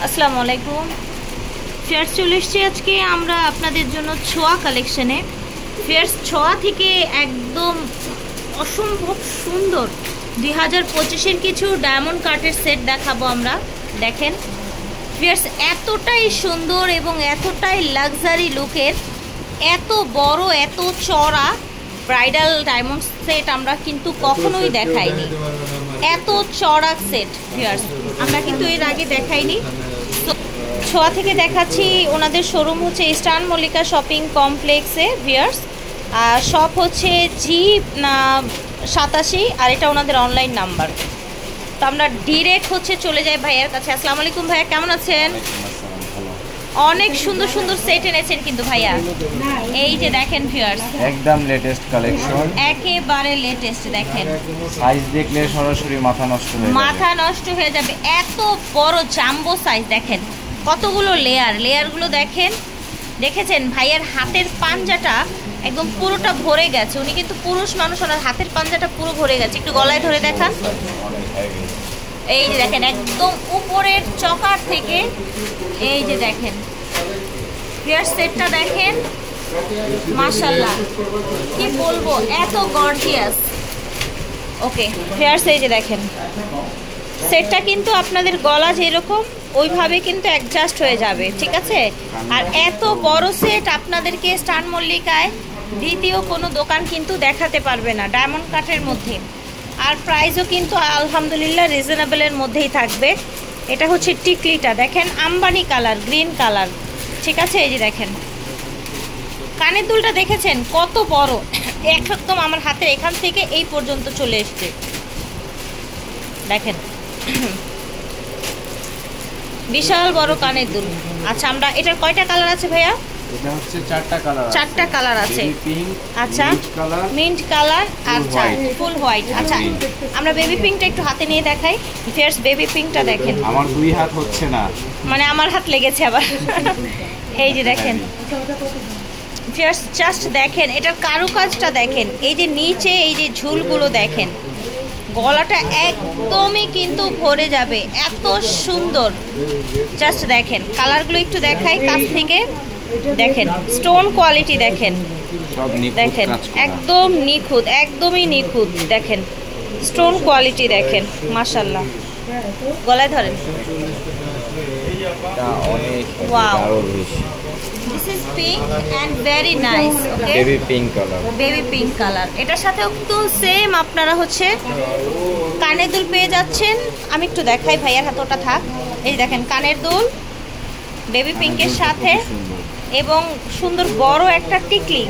আসসালামু আলাইকুম। ফেয়ার্স চলে এসেছি আজকে আমরা আপনাদের জন্য ছোঁয়া কালেকশনে। ফেয়ার্স ছোঁয়া থেকে একদম অসম্ভব সুন্দর 2025-এর কিছু ডায়মন্ড কাটের সেট দেখাবো আমরা। দেখেন ফেয়ার্স, এতটাই সুন্দর এবং এতটাই লাক্সারি লুকের, এত বড় এত চড়া ব্রাইডাল ডায়মন্ড সেট আমরা কিন্তু কখনোই দেখাইনি। এত চড়া সেট ফেয়ার্স আমরা কিন্তু এর আগে দেখাইনি। ছোঁয়া থেকে দেখাচ্ছি, ওনাদের শোরুম হচ্ছে ইস্টার্ন মল্লিকা শপিং কমপ্লেক্সে ভিয়ার্স। শপ হচ্ছে G87 আর এটা ওনাদের অনলাইন নাম্বার। তো আমরা ডিরেক্ট হচ্ছে চলে যাই ভাইয়ার কাছে। আসসালামু আলাইকুম ভাইয়া, কেমন আছেন? অনেক সুন্দর সুন্দর সেট এনেছেন কিন্তু ভাইয়া। এই যে দেখেন ভিউয়ার্স, একদম লেটেস্ট কালেকশন, একেবারে লেটেস্ট। দেখেন সাইজ দেখলে সরাসরি মাথা নষ্ট হয়ে যাবে। এত বড় জাম্বো সাইজ, দেখেন কতগুলো লেয়ারগুলো দেখেন। দেখেছেন ভাইয়ার হাতের পাঞ্জাটা একদম পুরোটা ভরে গেছে। উনি কিন্তু পুরুষ মানুষ, ওনার হাতের পাঞ্জাটা পুরো ভরে গেছে। একটু গলায় ধরে দেখান। এই যে দেখেন একদম উপরের চকার থেকে, এই যে দেখেন হেয়ার সেটটা দেখেন, মাশাআল্লাহ কি বলবো, এত গর্জিয়াস। ওকে হেয়ার, এই যে দেখেন সেটটা কিন্তু আপনাদের গলা যেরকম ওইভাবে কিন্তু অ্যাডজাস্ট হয়ে যাবে, ঠিক আছে? আর এত বড় সেট আপনাদেরকে ইস্টার্ন মল্লিকায় দ্বিতীয় কোনো দোকান কিন্তু দেখাতে পারবে না ডায়মন্ড কাটের মধ্যে। আর প্রাইসও কিন্তু আলহামদুলিল্লাহ রিজনেবলের মধ্যেই থাকবে। এটা হচ্ছে টিকলিটা দেখেন, আম্বানি কালার, গ্রিন কালার, ঠিক আছে? এই যে দেখেন কানের দুলটা দেখেছেন কত বড়, একদম আমার হাতের এখান থেকে এই পর্যন্ত চলে এসছে। দেখেন বিশাল বড় কানের দুল। আচ্ছা, আমরা এটার কয়টা কালার আছে ভাইয়া? এটা হচ্ছে চারটা কালার আছে। পিঙ্ক, আচ্ছা, মিন্ট কালার, আচ্ছা ফুল হোয়াইট। আচ্ছা, আমরা বেবি পিঙ্কটা একটু হাতে নিয়ে দেখাই। ফেয়ার্স বেবি পিঙ্কটা দেখেন, আমার দুই হাত হচ্ছে না, মানে আমার হাত লেগেছে আবার। এই যে দেখেন ফেয়ার্স, জাস্ট দেখেন এটার কারুকাজটা দেখেন। এই যে নিচে এই যে ঝুলগুলো দেখেন, গলাটা একদমই কিন্তু ভরে যাবে, এত সুন্দর। জাস্ট দেখেন কালারগুলো একটু দেখাই কাছ থেকে। দেখেন স্টোন কোয়ালিটি দেখেন, দেখেন একদম নিখুঁত, একদমই নিখুঁত। দেখেন স্টোন কোয়ালিটি দেখেন, মাশাআল্লাহ। গলায় ধরেন, wow, this is pink and very nice. Okay, baby pink colour. এটার সাথে একটু সেম আপনারা হচ্ছে কানের দুল পেয়ে যাচ্ছেন। আমি একটু দেখাই, ভাইয়ার হাতে ওটা থাক। এই দেখেন কানের দুল বেবি পিঙ্কের সাথে, এবং সুন্দর বড় একটা টিকলি,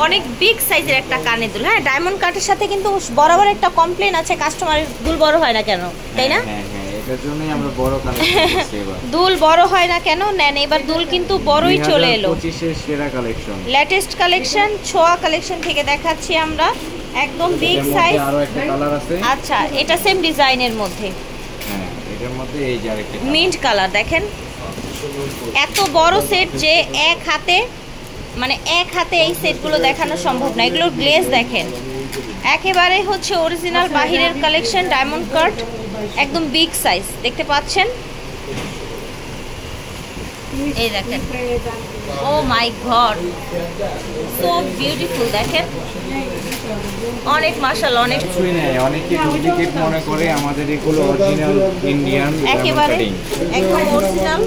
অনেক বিগ সাইজের একটা কানের দুল। হ্যাঁ, ডায়মন্ড কাটের সাথে কিন্তু বরাবর একটা কমপ্লেন আছে কাস্টমারের, দুল বড় হয় না কেন, তাই না? দুল বড় হয় না কেন নেন, এবার দুল কিন্তু বড়ই চলে এলো। লেটেস্ট কালেকশন ছোঁয়া কালেকশন থেকে দেখাচ্ছি আমরা, একদম বিগ সাইজ। আচ্ছা, এটা সেম ডিজাইনের মধ্যে, মিন্ট কালার। দেখেন এত বড় সেট যে এক হাতে, মানে এক হাতে এই সেটগুলো দেখানো সম্ভব না। এগুলোর গ্লেজ দেখেন, একেবারে হচ্ছে অরিজিনাল বাহিরের কালেকশন, ডায়মন্ড কাট, একদম বিগ সাইজ দেখতে পাচ্ছেন। এই দেখেন, ও মাই গড, সো বিউটিফুল। দেখেন অনেক মাশাআল্লাহ, অনেক অনেকে ডুপ্লিকেট মনে করে, আমাদের এগুলো অরিজিনাল ইন্ডিয়ান, একেবারে একদম অরিজিনাল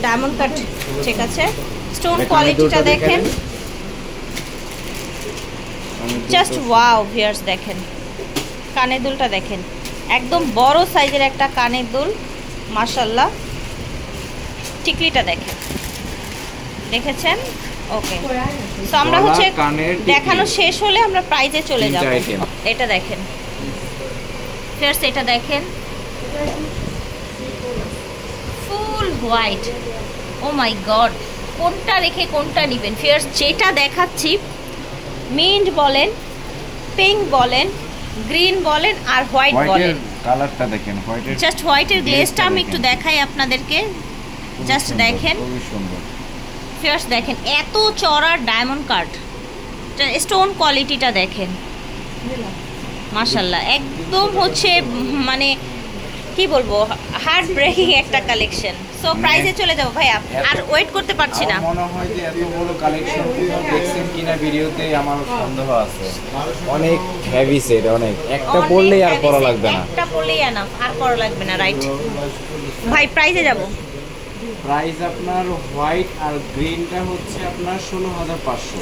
ডায়মন্ড কাট, ঠিক আছে? স্টোন কোয়ালিটিটা দেখেন, জাস্ট ওয়াও ভিউয়ার্স। দেখেন কানের দুলটা দেখেন, একদম বড় সাইজের একটা কানের দুল, মাশাআল্লাহ। টিকলিটা দেখেন, দেখেছেন? ওকে, তো আমরা হচ্ছে দেখানো শেষ হলে আমরা প্রাইজে চলে যাব। এটা দেখেন ফেয়ার্স, এটা দেখেন ফুল হোয়াইট। ও মাই গড, কোনটা রেখে কোনটা নেবেন ফেয়ার্স? যেটা দেখাচ্ছি, মিন্ট বলেন, পিঙ্ক বলেন, গ্রিন বলেন, আর হোয়াইট বলেন, কালারটা দেখেন, জাস্ট হোয়াইটের গ্লেজটা আমি একটু দেখাই আপনাদেরকে। জাস্ট দেখেন ফিয়ার্স, দেখেন এত চড়া ডায়মন্ড কাট, স্টোন কোয়ালিটিটা দেখেন, মাশাআল্লাহ। একদম হচ্ছে মানে কি বলবো, হার্ট ব্রেকিং একটা কালেকশন। সো প্রাইসে চলে যাবো ভাইয়া, আর ওয়েট করতে পারছি না। মনে হয় যে এত বড় কালেকশন দেখছেন কিনা ভিডিওতে, আমার সন্দেহ আছে। অনেক হেভি সেট, অনেক একটা পরলেই আর পরা লাগবে না, একটা পরলেই এনাফ, আর পরা লাগবে না, রাইট ভাই। প্রাইসে যাব, প্রাইস আপনার হোয়াইট আর গ্রিনটা হচ্ছে আপনার 16,500।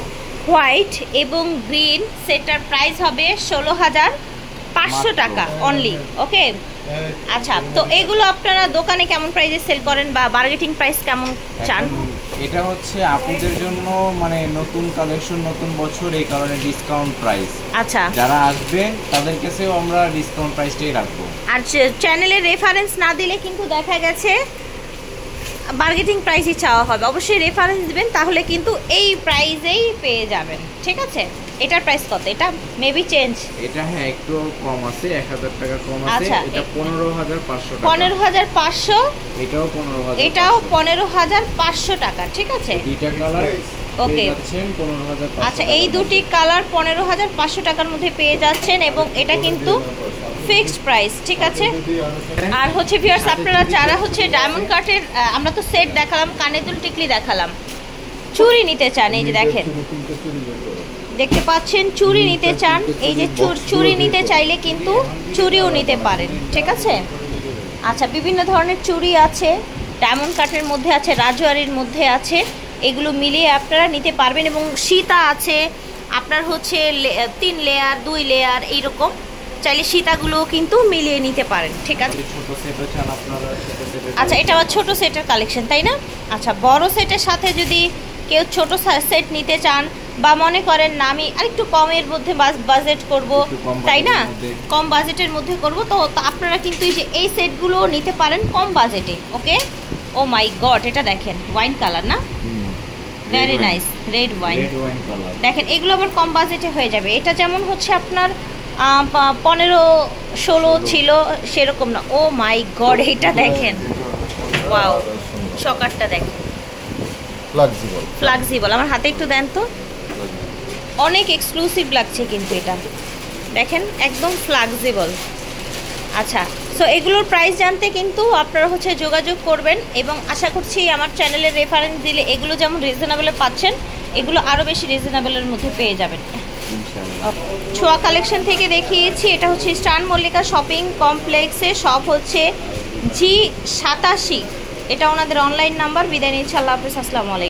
হোয়াইট এবং গ্রিন সেটার প্রাইস হবে 16,500 টাকা অনলি। ওকে, আচ্ছা। তো এগুলো আপনারা দোকানে কেমন প্রাইসে সেল করেন বা বার্গেটিং প্রাইস কেমন চান? এটা হচ্ছে আপুদের জন্য মানে নতুন কালেকশন, নতুন বছর, এই কারণে ডিসকাউন্ট প্রাইস। আচ্ছা, যারা আসবেন তাদের কাছেও আমরা ডিসকাউন্ট প্রাইসটাই রাখবো। আর চ্যানেলের রেফারেন্স না দিলে কিন্তু দেখা গেছে বার্গেটিং প্রাইসই চাওয়া হবে। অবশ্যই রেফারেন্স দিবেন, তাহলে কিন্তু এই প্রাইসেই পেয়ে যাবেন। ঠিক আছে, এটার প্রাইস কত? এটা মেবি চেঞ্জ, এটা হ্যাঁ একটু কম আছে, 1000 টাকা কম আছে। আচ্ছা, এটা 15,500 টাকা। 15,500, এটাও 15,500, এটাও 15,500 টাকা। ঠিক আছে, দুইটা কালার ওকে। পেয়ে যাচ্ছেন 15,500। আচ্ছা, এই দুটি কালার 15,500 টাকার মধ্যে পেয়ে যাচ্ছেন, এবং এটা কিন্তু ফিক্সড প্রাইস। ঠিক আছে, আর হচ্ছে ভিউয়ার্স, আপনারা যারা হচ্ছে ডায়মন্ড কাটের, আমরা তো সেট দেখালাম, কানের দুল টিকলি দেখালাম, চুড়ি নিতে চান, এই যে দেখেন, দেখতে পাচ্ছেন চুড়ি নিতে চান, এই যে চুড়ি নিতে চাইলে কিন্তু চুড়িও নিতে পারেন। ঠিক আছে, আচ্ছা, বিভিন্ন ধরনের চুড়ি আছে, ডায়মন্ড কাটের মধ্যে আছে, রাজওয়ারির মধ্যে আছে, এগুলো মিলিয়ে আপনারা নিতে পারবেন। এবং সীতা আছে আপনার হচ্ছে 3 লেয়ার 2 লেয়ার এইরকম, চাইলে সীতাগুলো কিন্তু মিলিয়ে নিতে পারেন। ঠিক আছে, ছোট সেটও চান আপনারা, ছোট সেটের। আচ্ছা, এটা আবার ছোট সেটের কালেকশন, তাই না? আচ্ছা, বড় সেটের সাথে যদি কেউ ছোট সেট নিতে চান, বা মনে করেন না আমি আরেকটু কমের মধ্যে বাজেট করব, তাই না, কম বাজেটের মধ্যে করব, তো আপনারা কিন্তু এই সেটগুলো নিতে পারেন কম বাজেটে। ওকে, ও মাই গড, এটা দেখেন ওয়াইন কালার না, very nice, red wine colour. দেখেন, এগুলো আবার কম বাজেটে হয়ে যাবে। এটা যেমন হচ্ছে আপনার 15-16 ছিল, সেরকম না। ও মাই গড, এটা দেখেন, ওয়াও, চকারটা দেখেন, ফ্লেক্সিবল। আমার হাতে একটু দেন তো, অনেক এক্সক্লুসিভ লাগছে কিন্তু এটা দেখেন, একদম ফ্লেক্সিবল। আচ্ছা, সো এগুলোর প্রাইস জানতে কিন্তু আপনারা হচ্ছে যোগাযোগ করবেন, এবং আশা করছি আমার চ্যানেলের রেফারেন্স দিলে এগুলো যেমন রিজনেবলে পাচ্ছেন, এগুলো আরও বেশি রিজনেবলের মধ্যে পেয়ে যাবেন। ছোঁয়া কালেকশন থেকে দেখিয়েছি, এটা হচ্ছে স্টান মল্লিকা শপিং কমপ্লেক্সে, সব হচ্ছে G87, এটা ওনাদের অনলাইন নাম্বার। বিদায় নিচ্ছি, আল্লাহ হাফেজ, আসসালামু আলাইকুম।